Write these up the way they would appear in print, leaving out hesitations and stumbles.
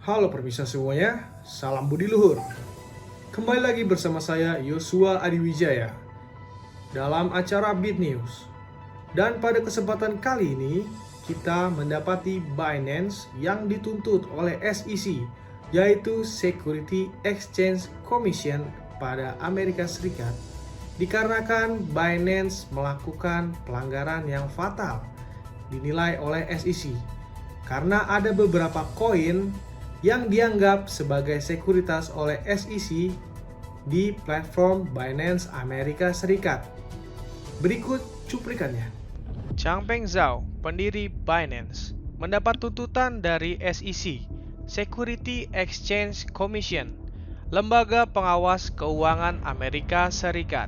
Halo permisa semuanya, salam budi luhur. Kembali lagi bersama saya Yosua Adiwijaya dalam acara Beat News. Dan pada kesempatan kali ini kita mendapati Binance yang dituntut oleh SEC, yaitu Security Exchange Commission pada Amerika Serikat, dikarenakan Binance melakukan pelanggaran yang fatal dinilai oleh SEC karena ada beberapa koin yang dianggap sebagai sekuritas oleh SEC di platform Binance Amerika Serikat. Berikut cuplikannya. Changpeng Zhao, pendiri Binance, mendapat tuntutan dari SEC, Security Exchange Commission, lembaga pengawas keuangan Amerika Serikat.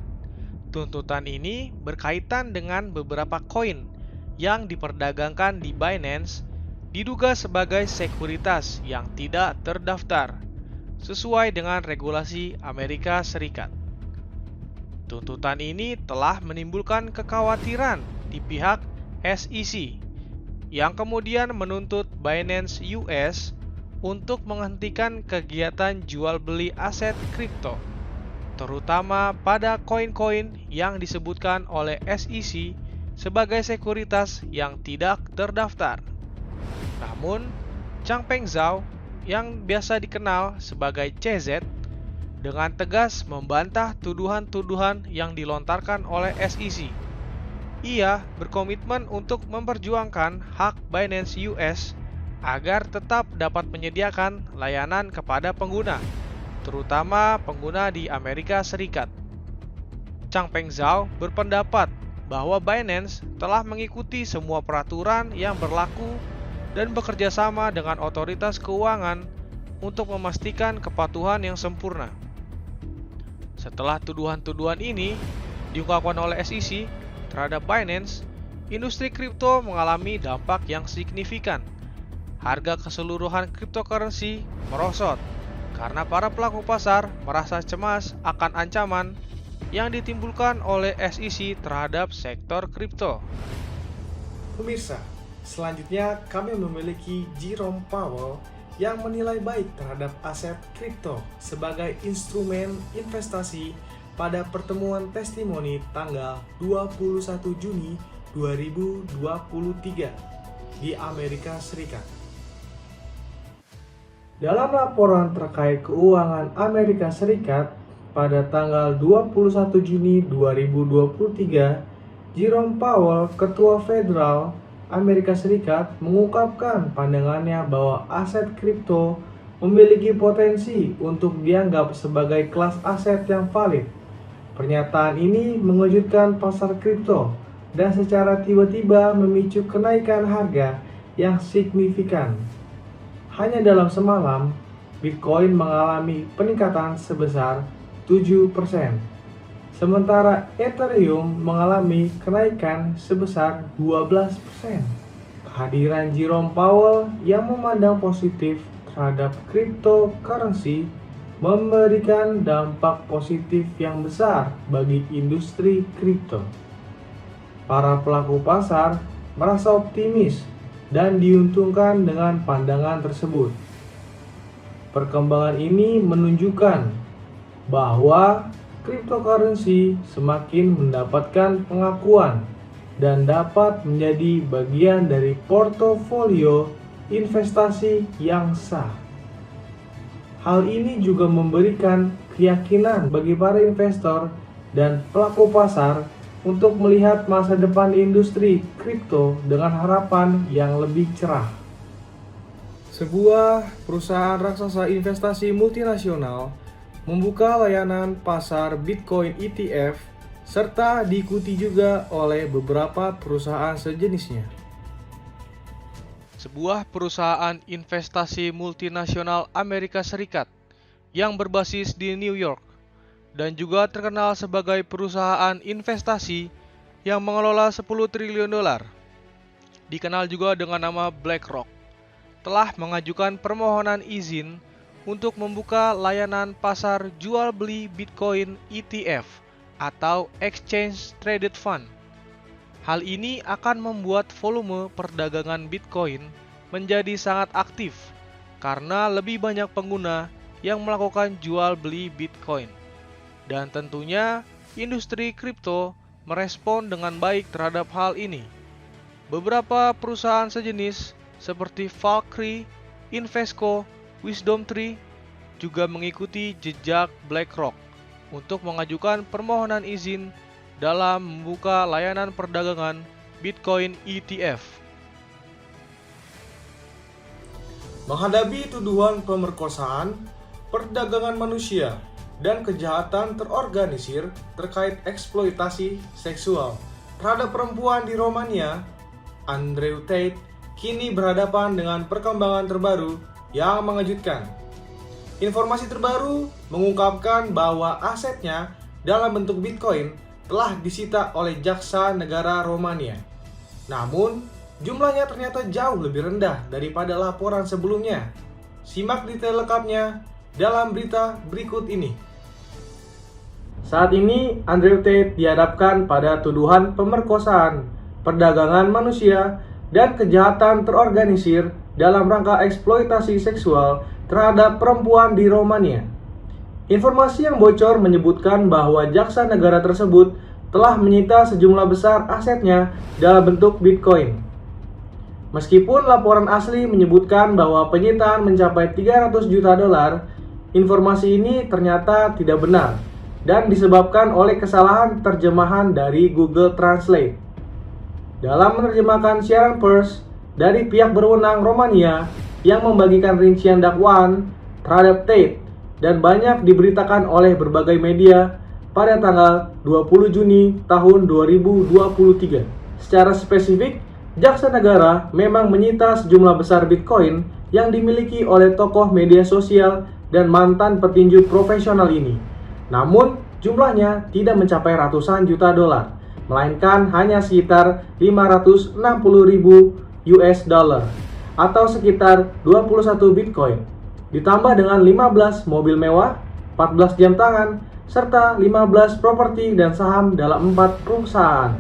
Tuntutan ini berkaitan dengan beberapa koin yang diperdagangkan di Binance diduga sebagai sekuritas yang tidak terdaftar sesuai dengan regulasi Amerika Serikat. Tuntutan ini telah menimbulkan kekhawatiran di pihak SEC yang kemudian menuntut Binance US untuk menghentikan kegiatan jual beli aset kripto, terutama pada koin-koin yang disebutkan oleh SEC sebagai sekuritas yang tidak terdaftar. Namun, Changpeng Zhao yang biasa dikenal sebagai CZ dengan tegas membantah tuduhan-tuduhan yang dilontarkan oleh SEC. Ia berkomitmen untuk memperjuangkan hak Binance US agar tetap dapat menyediakan layanan kepada pengguna, terutama pengguna di Amerika Serikat. Changpeng Zhao berpendapat bahwa Binance telah mengikuti semua peraturan yang berlaku dan bekerja sama dengan otoritas keuangan untuk memastikan kepatuhan yang sempurna. Setelah tuduhan-tuduhan ini diungkapkan oleh SEC terhadap Binance, industri kripto mengalami dampak yang signifikan. Harga keseluruhan cryptocurrency merosot karena para pelaku pasar merasa cemas akan ancaman yang ditimbulkan oleh SEC terhadap sektor kripto. Pemirsa, selanjutnya kami memiliki Jerome Powell yang menilai baik terhadap aset kripto sebagai instrumen investasi pada pertemuan testimoni tanggal 21 Juni 2023 di Amerika Serikat. Dalam laporan terkait keuangan Amerika Serikat pada tanggal 21 Juni 2023, Jerome Powell, Ketua Federal Amerika Serikat, mengungkapkan pandangannya bahwa aset kripto memiliki potensi untuk dianggap sebagai kelas aset yang valid. Pernyataan ini mengejutkan pasar kripto dan secara tiba-tiba memicu kenaikan harga yang signifikan. Hanya dalam semalam, Bitcoin mengalami peningkatan sebesar 7%, sementara Ethereum mengalami kenaikan sebesar 12%. Kehadiran Jerome Powell yang memandang positif terhadap cryptocurrency memberikan dampak positif yang besar bagi industri kripto. Para pelaku pasar merasa optimis dan diuntungkan dengan pandangan tersebut. Perkembangan ini menunjukkan bahwa cryptocurrency semakin mendapatkan pengakuan dan dapat menjadi bagian dari portofolio investasi yang sah. Hal ini juga memberikan keyakinan bagi para investor dan pelaku pasar untuk melihat masa depan industri kripto dengan harapan yang lebih cerah. Sebuah perusahaan raksasa investasi multinasional membuka layanan pasar Bitcoin ETF serta diikuti juga oleh beberapa perusahaan sejenisnya. Sebuah perusahaan investasi multinasional Amerika Serikat yang berbasis di New York dan juga terkenal sebagai perusahaan investasi yang mengelola 10 triliun dolar, dikenal juga dengan nama BlackRock, telah mengajukan permohonan izin untuk membuka layanan pasar jual beli Bitcoin ETF atau Exchange Traded Fund. Hal ini akan membuat volume perdagangan Bitcoin menjadi sangat aktif karena lebih banyak pengguna yang melakukan jual beli Bitcoin. Dan tentunya industri kripto merespon dengan baik terhadap hal ini. Beberapa perusahaan sejenis seperti Valkyrie, Invesco, WisdomTree juga mengikuti jejak BlackRock untuk mengajukan permohonan izin dalam membuka layanan perdagangan Bitcoin ETF. Menghadapi tuduhan pemerkosaan, perdagangan manusia, dan kejahatan terorganisir terkait eksploitasi seksual terhadap perempuan di Romania, Andrew Tate kini berhadapan dengan perkembangan terbaru yang mengejutkan. Informasi terbaru mengungkapkan bahwa asetnya dalam bentuk Bitcoin telah disita oleh Jaksa Negara Romania. Namun, jumlahnya ternyata jauh lebih rendah daripada laporan sebelumnya. Simak detail lengkapnya dalam berita berikut ini. Saat ini, Andrew Tate dihadapkan pada tuduhan pemerkosaan, perdagangan manusia, dan kejahatan terorganisir dalam rangka eksploitasi seksual terhadap perempuan di Romania. Informasi yang bocor menyebutkan bahwa jaksa negara tersebut telah menyita sejumlah besar asetnya dalam bentuk Bitcoin. Meskipun laporan asli menyebutkan bahwa penyitaan mencapai 300 juta dolar, informasi ini ternyata tidak benar dan disebabkan oleh kesalahan terjemahan dari Google Translate. Dalam menerjemahkan siaran pers dari pihak berwenang Romania yang membagikan rincian dakwaan terhadap Tate dan banyak diberitakan oleh berbagai media pada tanggal 20 Juni tahun 2023. Secara spesifik, Jaksa Negara memang menyita sejumlah besar Bitcoin yang dimiliki oleh tokoh media sosial dan mantan petinju profesional ini. Namun, jumlahnya tidak mencapai ratusan juta dolar, melainkan hanya sekitar 560.000 US dollar atau sekitar 21 Bitcoin. Ditambah dengan 15 mobil mewah, 14 jam tangan, serta 15 properti dan saham dalam 4 perusahaan.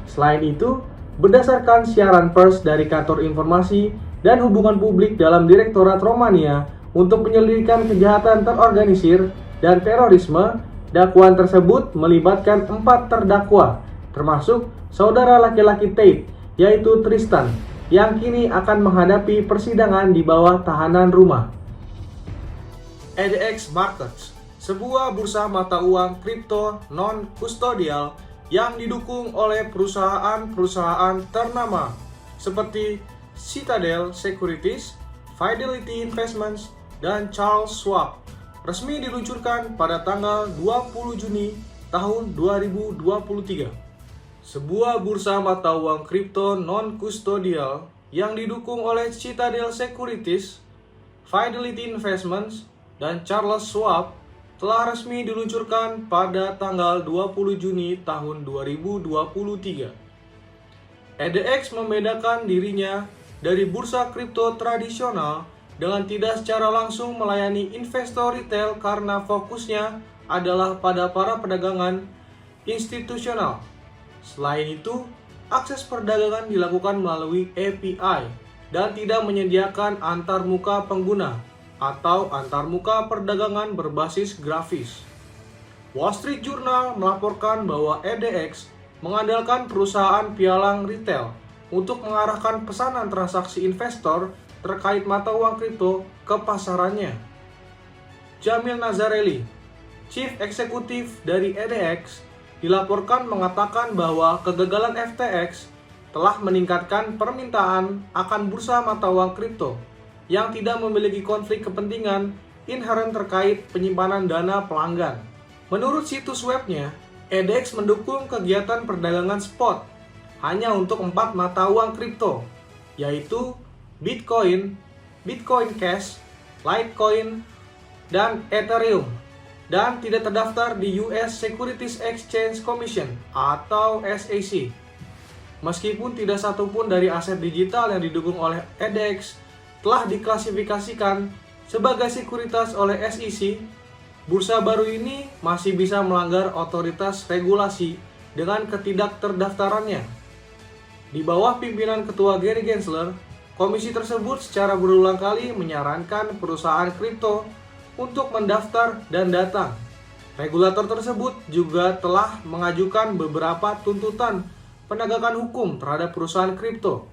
Selain itu, berdasarkan siaran pers dari Kantor Informasi dan Hubungan Publik dalam Direktorat Romania untuk penyelidikan kejahatan terorganisir dan terorisme, dakwaan tersebut melibatkan 4 terdakwa, termasuk saudara laki-laki Tate, yaitu Tristan, yang kini akan menghadapi persidangan di bawah tahanan rumah. EDX Markets, sebuah bursa mata uang kripto non-kustodial yang didukung oleh perusahaan-perusahaan ternama seperti Citadel Securities, Fidelity Investments, dan Charles Schwab, resmi diluncurkan pada tanggal 20 Juni tahun 2023. Sebuah bursa mata uang kripto non-kustodial yang didukung oleh Citadel Securities, Fidelity Investments, dan Charles Schwab telah resmi diluncurkan pada tanggal 20 Juni tahun 2023. EDX membedakan dirinya dari bursa kripto tradisional dengan tidak secara langsung melayani investor retail karena fokusnya adalah pada para pedagangan institusional. Selain itu, akses perdagangan dilakukan melalui API dan tidak menyediakan antarmuka pengguna atau antarmuka perdagangan berbasis grafis. Wall Street Journal melaporkan bahwa EDX mengandalkan perusahaan pialang retail untuk mengarahkan pesanan transaksi investor terkait mata uang kripto ke pasarannya. Jamil Nazarelli, Chief Executive dari EDX, dilaporkan mengatakan bahwa kegagalan FTX telah meningkatkan permintaan akan bursa mata uang kripto yang tidak memiliki konflik kepentingan inheren terkait penyimpanan dana pelanggan. Menurut situs webnya, EDX mendukung kegiatan perdagangan spot hanya untuk 4 mata uang kripto, yaitu Bitcoin, Bitcoin Cash, Litecoin, dan Ethereum, dan tidak terdaftar di US Securities Exchange Commission atau SEC. Meskipun tidak satupun dari aset digital yang didukung oleh EDX telah diklasifikasikan sebagai sekuritas oleh SEC, bursa baru ini masih bisa melanggar otoritas regulasi dengan ketidakterdaftarannya. Di bawah pimpinan Ketua Gary Gensler, Komisi tersebut secara berulang kali menyarankan perusahaan kripto untuk mendaftar dan datang. Regulator tersebut juga telah mengajukan beberapa tuntutan penegakan hukum terhadap perusahaan kripto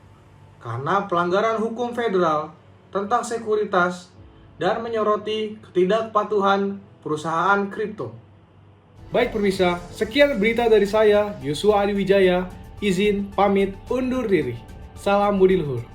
karena pelanggaran hukum federal tentang sekuritas dan menyoroti ketidakpatuhan perusahaan kripto. Baik pemirsa, sekian berita dari saya, Yosua Adiwijaya. Izin pamit undur diri. Salam budi luhur.